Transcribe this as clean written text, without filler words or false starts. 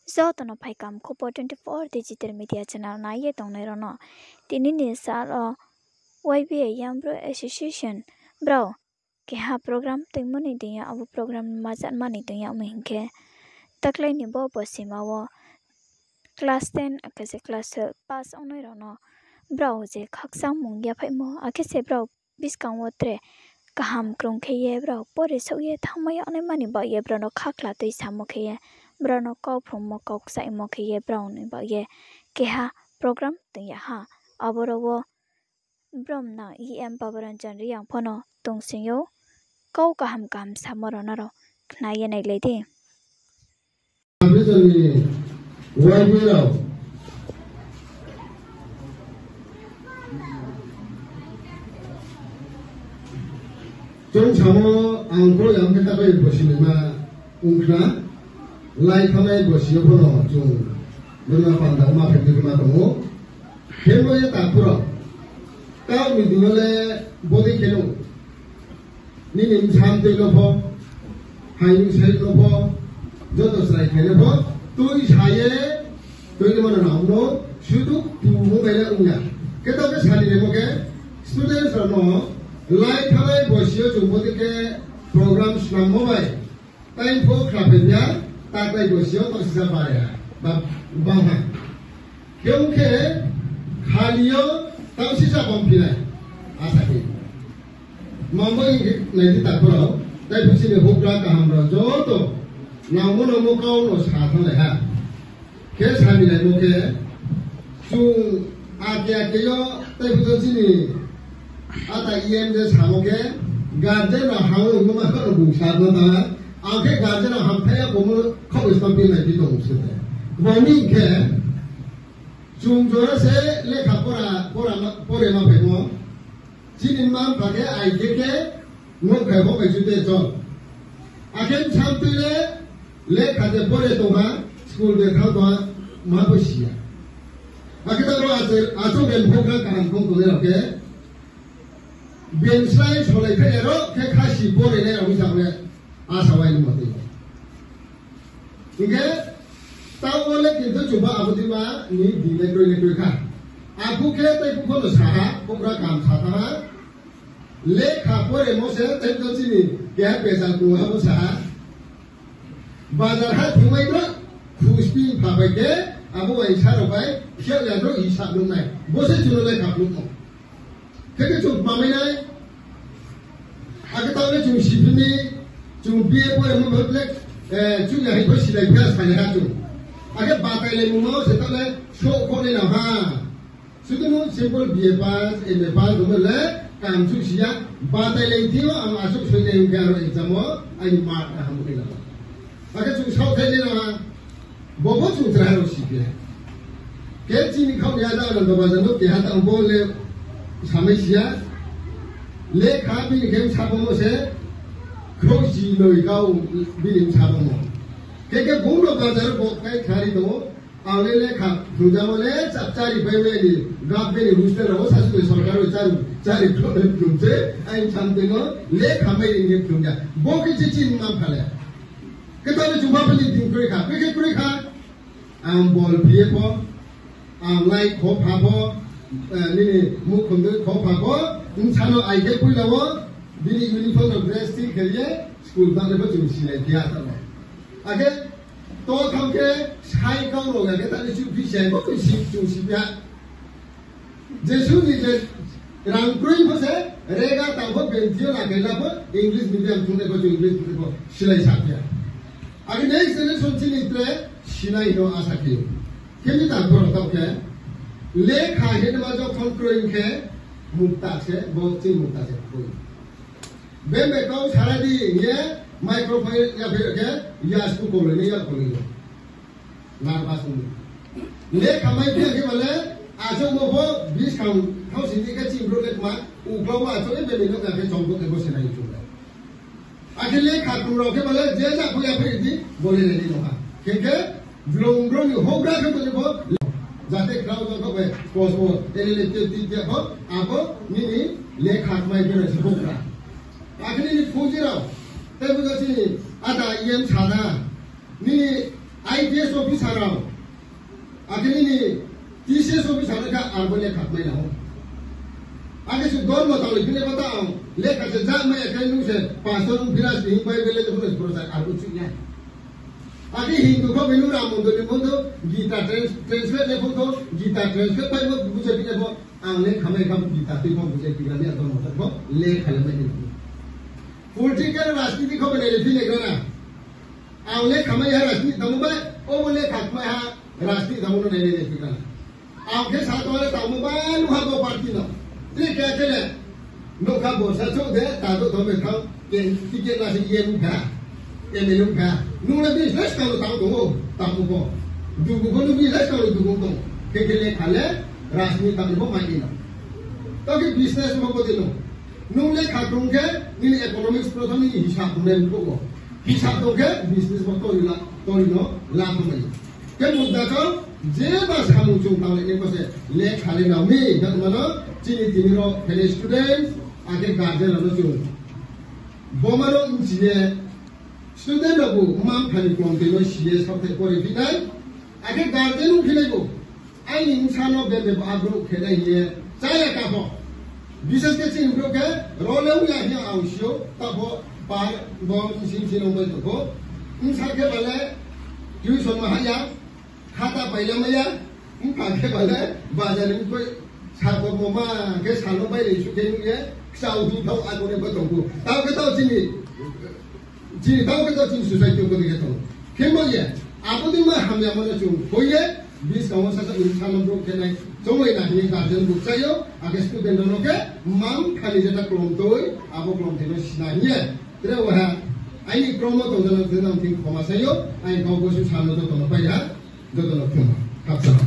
Zotono Paikam Kopo 24 Digital Media Channel na ye tong nai rono. Tini ni sa ro YBA Yambro Association bro ke ha program ting moni dia abu program mazat mani dia mengke taklai ni bo posima wo class 10 akase class 12 pass on nai rono bro je khaksang mung ya phai mo akese bro biskang wo tre kaham krong khe ye bro pore so ye thamaya ne mani ba ye bro no khakla tei samo khe ye bro no kau from mo kau sai mo khe ye bro ne ba ye ke ha program te ya ha aboro wo brom na em pabaran chan ri yang phono tong sing yo kau kaham kam samoro na ro na ye nai le ti Trong chamo angko yang kita kau ibu ma ungkna, lai kami ibu pun jung dengan pandang ma pergi kemana kamu, kemo ya tak pura, kau midulale body keno, ni nimcham te lopo, hayu saya lopo, jodoh serai kene lopo, tu ishaye, tu ini mana nauno, sudah tu mau bela ungya, kita ke sekali demo ke, students no. Like kami bosio jumbo ke program senam mobile, time for kerapnya, tak lagi bosio tak sisa bayar, bangha. Kerana halio tak sisa kompilai, asal. Mampu ini nanti tak perlu, tapi bersih hukra kaham rojo tu, namun kau nos kata leha. Kes kami lagi muke, jung akhir yo, tapi betul sini. Ata IM je samoke garden na hawo ngoma ko bu sabna ta ake garden na hamthaya ko mo ko istampi na di tong se bomi ke jungjora se lekha pore ma phemo jinin man phage ai ke ngo ke ho ke jute jo ake champi le lekha de pore to ma school de kha to ma bo sia ake ta ro ajo ben phokra kan kong to le ke Bensai solai ke ero ke kasi bore ne ro bisa me asa wai mo te. Inge tau wole kintu coba abu tiba ni di le ka. Aku ke te ku ko saha pokra kam sata le kha bore mo se te to sini ke pesa ku abu saha. Bazar ha thumai ro khuspi pha bai ke abu wai sa ro bai khya ya ro isa lu nai. Bo se chulo le kha lu mo. Kaya cuma mamai aku tahu ni cuma sipini, cuma biar boleh membuat cuma yang itu silai biasa saja tu. Aku batai le mumau setelah show kau ni nama. Sudah nu simple biar pas, pas tu le kam cuma siap batai le itu am asuk sudah yang kau exam ayi mark dah hamil lah. Aku cuma show kau ni nama, bobo cuma terharu sipir. Kau cini kau ni ada orang bawa jantung, kau ada orang boleh Samaisia, le kami game sabamo se, kroji loi kau bilim sabamo. Keke bunglo bazar bokai kari do, awal le kap, jujamo le cari bayi ni, gap ni rooster ro, sasu sorkaro cari jumse, ain sampengo le kami ini jumja. Bokai cici mam kale. Kita ni cuma beli tingkuri kap, keke kuri kap, am bol biye po, am like hop hapo. Ni mukun tu kau pakai, insano aje pun lawa, bini uniform atau dress ti kerja, school bang lepas cuma silai dia tak lah. Aje, to kau ke sai kau loga ke tak lepas cuma silai, kau sip cuma silai. Jesu ni je, rangkui pasal, rega tahu bencio nak kerja pun English medium cuma lepas English lepas silai sahaja. Aje next generation ni tu silai itu asal kau. Kami tak perlu tahu ke. Le khahe nama jo controlling ke mukta se boxing mukta se koi be kau sara di ye microphone ya phir ke ya sku ko le ya ko le nar pas ni le khamai ke bale ajo mo bo 20 kau thau sin ke chi bro le ma u glo wa so e be no ka ke chong ko ke bo se nai chu le akile kha ku ro ke bale je ja ko ya phir di bo le ni no ha ke vlong bro ni ho gra ke bo Jate crowd tu kau kosmo, ele tiap apa ni le khat mai kena sebukra. Akhirnya ni fuji rau, tapi betul sini ada IM sana, ni IPS officer raw akini ni TCS officer ka arbole khatmai na ho age su don mo taw bine batao le ka se ja mai kai nu se pastor biras hi pai bele to pro process arbu chunya age hindu ko binu ram mondo ni mondo gita translate le photo gita translate pai mo buje bine bo angle khamai kham gita ti mo buje ki gani aton mo bo le khale mai ni political rajniti ko bene le file gana angle khamai ha rajniti damu ba o bole khatmai ha rajniti damu no ne ne fikana आपके साथ वाले तामुबान वहाँ को पार्टी ना ये क्या चले नो का बोल सचो दे तातो तो में खाओ के टिकट ना से ये मुखा ये में मुखा नो ना बिजनेस करो तामु को दुगु को नो बिजनेस करो दुगु को के लिए खाले राजनीति तामु को मांगी ना तो कि बिजनेस में को दिनो नो ले खातों के इन इकोनॉमिक्स प्रथम ही हिसाब में को हिसाब तो के बिजनेस में तो इनो लाभ में के मुद्दा को जे बास खामु chung taw le ko se le khale na mi dak ma no chini tini ro khale students age guardian lo chung bomaro injie student lo bu mam khani klom te lo sie sa te ko ri dai age guardian lu khile ko ai ning sa no be be ba group khale ye sa ya ka pho bises ke chin group ke ro le u ya hya aw sio ta pho pa bom sin sin lo to ko in sa ke bale tuition ma ha ya खाता पहले में यार इन काके वाले बाजार में कोई साको मोमा के सालों में ले चुके हैं साउदी थाउ आगो ने बतों को ताऊ के ताऊ चिनी ताऊ के ताऊ चिनी सोसाइटी को दिखे तो क्या बोलिए आपको दिन में हम यहाँ मना चुन कोई है 20 गाँव से तो इंसान लोग के नहीं तो वही ना ये गार्जियन बुक चाहिए आगे स्टूडेंट लोगों के माम खाली जैसा क्लोम तो ही आपको क्लोम थे ना नहीं है तेरे वो है आई क्लोम तो जब तेरे नाम थिंक कमा चाहिए आई गाँव को सिर्फ सालों तो ना पाया जो तो लोग क्यों